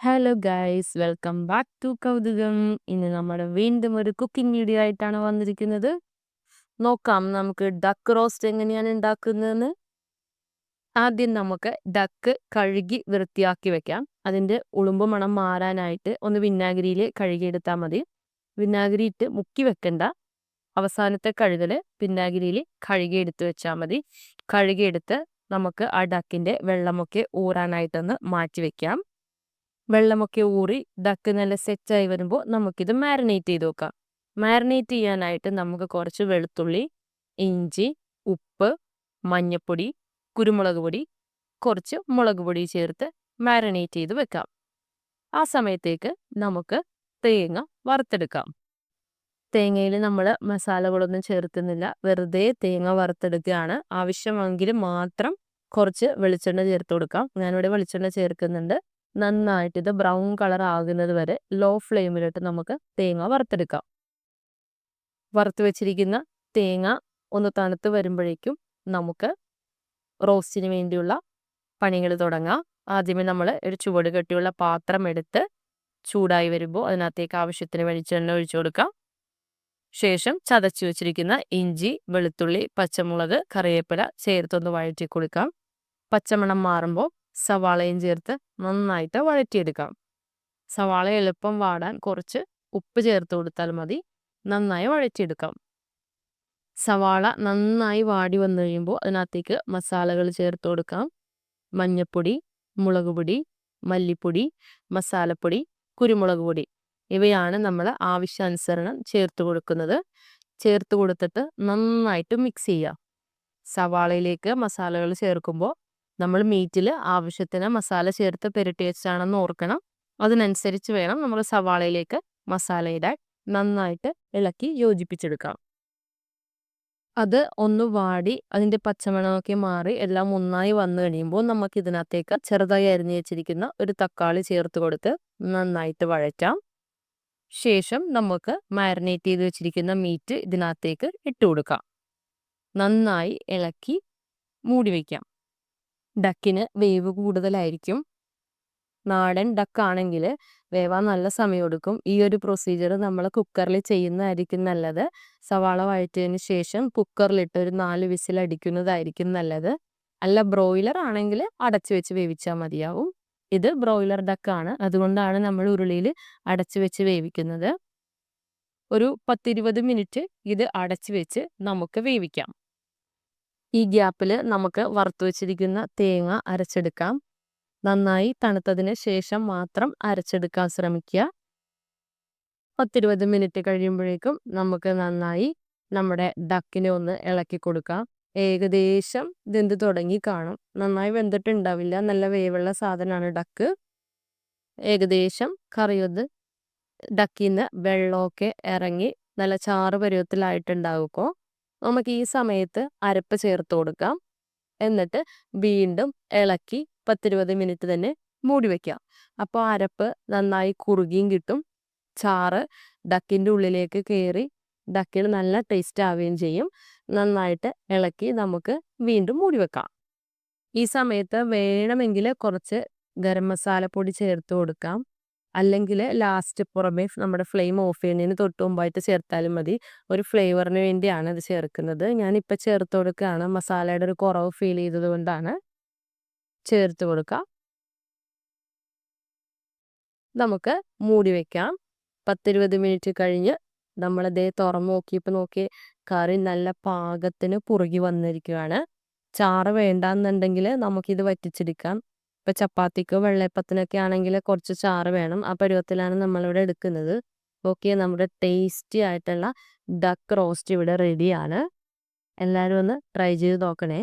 Hello guys, welcome back to Kauthukam. ഇന്ന് നമ്മൾ വീണ്ടും ഒരു കുക്കിംഗ് വീഡിയോ ആയിട്ടാണ് വന്നിരിക്കുന്നത്. നോക്കാം നമുക്ക് ഡക്ക് റോസ്റ്റ് എങ്ങനെയാണ് ഉണ്ടാക്കുന്നതെന്ന്. ആദ്യം നമുക്ക് ഡക്ക് കഴുകി വൃത്തിയാക്കി വെക്കാം. അതിൻ്റെ ഉളുമ്പ് മണം മാറാനായിട്ട് ഒന്ന് വിനാഗിരിയിൽ കഴുകിയെടുത്താൽ മതി. വിനാഗിരി ഇട്ട് മുക്കി വെക്കണ്ട. അവസാനത്തെ കഴുകൽ വിനാഗിരിയിൽ കഴുകിയെടുത്ത് വെച്ചാൽ മതി. കഴുകിയെടുത്ത് നമുക്ക് ആ ഡക്കിൻ്റെ വെള്ളമൊക്കെ ഊറാനായിട്ടൊന്ന് മാറ്റി വെക്കാം. വെള്ളമൊക്കെ ഊറി ഡക്ക് നല്ല സെറ്റായി വരുമ്പോൾ നമുക്കിത് മാരിനേറ്റ് ചെയ്ത് വെക്കാം. മാരിനേറ്റ് ചെയ്യാനായിട്ട് നമുക്ക് കുറച്ച് വെളുത്തുള്ളി, ഇഞ്ചി, ഉപ്പ്, മഞ്ഞൾപ്പൊടി, കുരുമുളക് പൊടി, കുറച്ച് മുളക് പൊടി ചേർത്ത് മാരിനേറ്റ് ചെയ്ത് വെക്കാം. ആ സമയത്തേക്ക് നമുക്ക് തേങ്ങ വറുത്തെടുക്കാം. തേങ്ങയിൽ നമ്മൾ മസാലകളൊന്നും ചേർക്കുന്നില്ല, വെറുതെ തേങ്ങ വറുത്തെടുക്കുകയാണ്. ആവശ്യമെങ്കിൽ മാത്രം കുറച്ച് വെളിച്ചെണ്ണ ചേർത്ത് കൊടുക്കാം. ഞാനിവിടെ വെളിച്ചെണ്ണ ചേർക്കുന്നുണ്ട്. നന്നായിട്ട് ഇത് ബ്രൗൺ കളർ ആകുന്നത് വരെ ലോ ഫ്ലെയിമിലിട്ട് നമുക്ക് തേങ്ങ വറുത്തെടുക്കാം. വറുത്ത് വെച്ചിരിക്കുന്ന തേങ്ങ ഒന്ന് തണുത്ത് വരുമ്പോഴേക്കും നമുക്ക് റോസ്റ്റിന് വേണ്ടിയുള്ള പണികൾ തുടങ്ങാം. ആദ്യമേ നമ്മൾ ഒരു ചുവട് കെട്ടിയുള്ള പാത്രം എടുത്ത് ചൂടായി വരുമ്പോൾ അതിനകത്തേക്ക് ആവശ്യത്തിന് വെളിച്ചെണ്ണ ഒഴിച്ചു കൊടുക്കാം. ശേഷം ചതച്ചു വെച്ചിരിക്കുന്ന ഇഞ്ചി, വെളുത്തുള്ളി, പച്ചമുളക്, കറിവേപ്പില ചേർത്തൊന്ന് വഴറ്റി കൊടുക്കാം. പച്ചമണം മാറുമ്പോൾ സവാളയും ചേർത്ത് നന്നായിട്ട് വഴറ്റിയെടുക്കാം. സവാള എളുപ്പം വാടാൻ കുറച്ച് ഉപ്പ് ചേർത്ത് കൊടുത്താൽ മതി. നന്നായി വഴറ്റിയെടുക്കാം. സവാള നന്നായി വാടി വന്നു കഴിയുമ്പോൾ അതിനകത്തേക്ക് മസാലകൾ ചേർത്ത് കൊടുക്കാം. മഞ്ഞൾപ്പൊടി, മുളക് പൊടി, മല്ലിപ്പൊടി, മസാലപ്പൊടി, കുരുമുളക് പൊടി ഇവയാണ് നമ്മൾ ആവശ്യാനുസരണം ചേർത്ത് കൊടുക്കുന്നത്. ചേർത്ത് കൊടുത്തിട്ട് നന്നായിട്ട് മിക്സ് ചെയ്യുക. സവാളയിലേക്ക് മസാലകൾ ചേർക്കുമ്പോൾ നമ്മൾ മീറ്റിൽ ആവശ്യത്തിന് മസാല ചേർത്ത് പുരട്ടി വെച്ചാണെന്ന് ഓർക്കണം. അതിനനുസരിച്ച് വേണം നമ്മൾ സവാളയിലേക്ക് മസാല ഇടാൻ. നന്നായിട്ട് ഇളക്കി യോജിപ്പിച്ചെടുക്കാം. അത് ഒന്ന് വാടി അതിൻ്റെ പച്ചമണമൊക്കെ മാറി എല്ലാം ഒന്നായി വന്നു കഴിയുമ്പോൾ നമുക്ക് ഇതിനകത്തേക്ക് ചെറുതായി അരിഞ്ഞു വെച്ചിരിക്കുന്ന ഒരു തക്കാളി ചേർത്ത് കൊടുത്ത് നന്നായിട്ട് വഴറ്റാം. ശേഷം നമുക്ക് മാരിനേറ്റ് ചെയ്ത് വെച്ചിരിക്കുന്ന മീറ്റ് ഇതിനകത്തേക്ക് ഇട്ട് കൊടുക്കാം. നന്നായി ഇളക്കി മൂടി വയ്ക്കാം. ഡക്കിന് വേവ് കൂടുതലായിരിക്കും. നാടൻ ഡക്കാണെങ്കിൽ വേവാൻ നല്ല സമയമെടുക്കും. ഈ ഒരു പ്രൊസീജിയർ നമ്മൾ കുക്കറിൽ ചെയ്യുന്നതായിരിക്കും നല്ലത്. സവാള വഴറ്റിയതിന് ശേഷം കുക്കറിലിട്ട് ഒരു 4 വിസിൽ അടിക്കുന്നതായിരിക്കും നല്ലത്. അല്ല ബ്രോയിലർ ആണെങ്കിൽ അടച്ചു വെച്ച് വേവിച്ചാൽ മതിയാവും. ഇത് ബ്രോയിലർ ഡക്കാണ്, അതുകൊണ്ടാണ് നമ്മൾ ഉരുളിയിൽ അടച്ചു വെച്ച് വേവിക്കുന്നത്. ഒരു 10-20 മിനിറ്റ് ഇത് അടച്ചു വെച്ച് നമുക്ക് വേവിക്കാം. ഈ ഗ്യാപ്പിൽ നമുക്ക് വറുത്തു വെച്ചിരിക്കുന്ന തേങ്ങ അരച്ചെടുക്കാം. നന്നായി തണുത്തതിന് ശേഷം മാത്രം അരച്ചെടുക്കാൻ ശ്രമിക്കുക. 10-20 മിനിറ്റ് കഴിയുമ്പോഴേക്കും നമുക്ക് നന്നായി നമ്മുടെ ഡക്കിനെ ഒന്ന് ഇളക്കി കൊടുക്കാം. ഏകദേശം വെന്ത് തുടങ്ങി കാണും. നന്നായി വെന്തിട്ടുണ്ടാവില്ല, നല്ല വേവുള്ള സാധനമാണ് ഡക്ക്. ഏകദേശം കറിയൊന്ന് ഡക്കിൽ നിന്ന് വെള്ളമൊക്കെ ഇറങ്ങി നല്ല ചാറ് പരുവത്തിലായിട്ടുണ്ടാകുമ്പോൾ നമുക്ക് ഈ സമയത്ത് അരപ്പ് ചേർത്ത് കൊടുക്കാം. എന്നിട്ട് വീണ്ടും ഇളക്കി 10-20 മിനിറ്റ് തന്നെ മൂടി വയ്ക്കാം. അപ്പോൾ അരപ്പ് നന്നായി കുറുകിയും കിട്ടും. ചാറ് ഡക്കിൻ്റെ ഉള്ളിലേക്ക് കയറി ഡക്കിന് നല്ല ടേസ്റ്റ് ആവുകയും ചെയ്യും. നന്നായിട്ട് ഇളക്കി നമുക്ക് വീണ്ടും മൂടി വെക്കാം. ഈ സമയത്ത് വേണമെങ്കിൽ കുറച്ച് ഗരം മസാലപ്പൊടി ചേർത്ത് കൊടുക്കാം. അല്ലെങ്കിൽ ലാസ്റ്റ് പുറമേ നമ്മുടെ ഫ്ലെയിം ഓഫ് ചെയ്യുന്നതിന് തൊട്ട് മുമ്പായിട്ട് ചേർത്താലും മതി. ഒരു ഫ്ലേവറിന് വേണ്ടിയാണ് ഇത് ചേർക്കുന്നത്. ഞാനിപ്പോൾ ചേർത്ത് കൊടുക്കുകയാണ്. മസാലയുടെ ഒരു കുറവ് ഫീൽ ചെയ്തത് കൊണ്ടാണ് ചേർത്ത് കൊടുക്കുക. നമുക്ക് മൂടി വെക്കാം. 10-20 മിനിറ്റ് കഴിഞ്ഞ് നമ്മളിതേ തുറന്ന് നോക്കിയപ്പോൾ നോക്കി കറി നല്ല പാകത്തിന് കുറുകി വന്നിരിക്കുകയാണ്. ചാറ് വേണ്ടാന്നുണ്ടെങ്കിൽ നമുക്കിത് വറ്റിച്ചെടുക്കാം. ഇപ്പം ചപ്പാത്തിക്കോ വെള്ളയപ്പത്തിനൊക്കെ ആണെങ്കിൽ കുറച്ച് ചാറ് വേണം. ആ പരുവത്തിലാണ് നമ്മളിവിടെ എടുക്കുന്നത്. ഓക്കെ, നമ്മുടെ ടേസ്റ്റി ആയിട്ടുള്ള ഡക്ക് റോസ്റ്റ് ഇവിടെ റെഡിയാണ്. എല്ലാവരും ഒന്ന് ട്രൈ ചെയ്ത് നോക്കണേ.